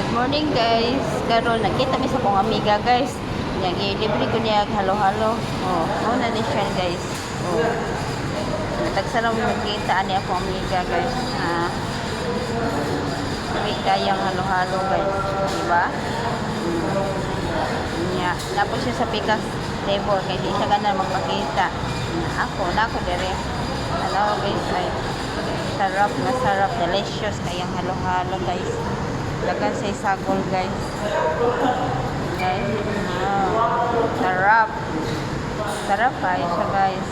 Good morning guys. Karon nakita mi sa kong amiga guys. Yang libre ko niya halo-halo. Oh, mo na ni siya guys. Oh. Natagsa lang magkita ani ako amiga guys. May kayang halo-halo guys, di ba? Nya, tapos siya sa pikas table kay di siya gana magpakita. Nako dire. Hello guys, ay sarap, delicious kayang halo-halo guys. Lagan sa sagol guys. Guys, sarap. Sarap kayo siya guys.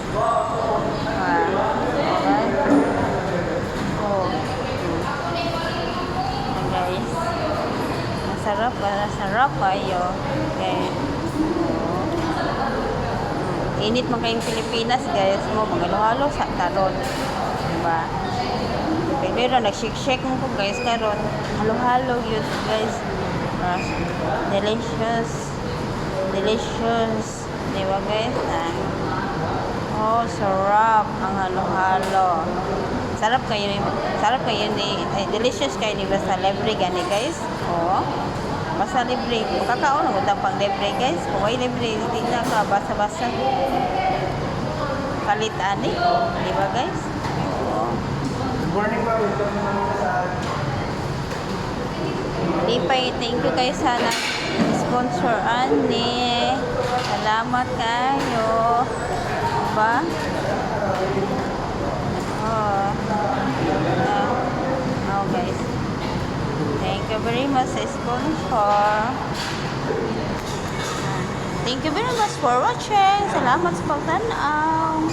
Guys. Oh. Guys. Masarap kayo. Okay. Init man kayong Pilipinas guys. Mo magalo-halo sa taron. Diba? Pero nag-shake mo po guys karon. Halo-halo yun guys. Delicious. Diba guys? Oh, sarap ang halo-halo. Sarap kayo ni delicious kayo ni basta libre gani guys. Oh. Basta libre. Kakao na utang pang libre guys. Kung ay libre, hindi na ka basa-basa. Kalit ani. Diba guys? Oh. Morning pa, welcome naman sa Lipay, thank you kayo sa sponsor ani. Salamat kayo. Diba? Oh guys. Thank you very much sa sponsor. Thank you very much for watching. Salamat sa pagtanaw.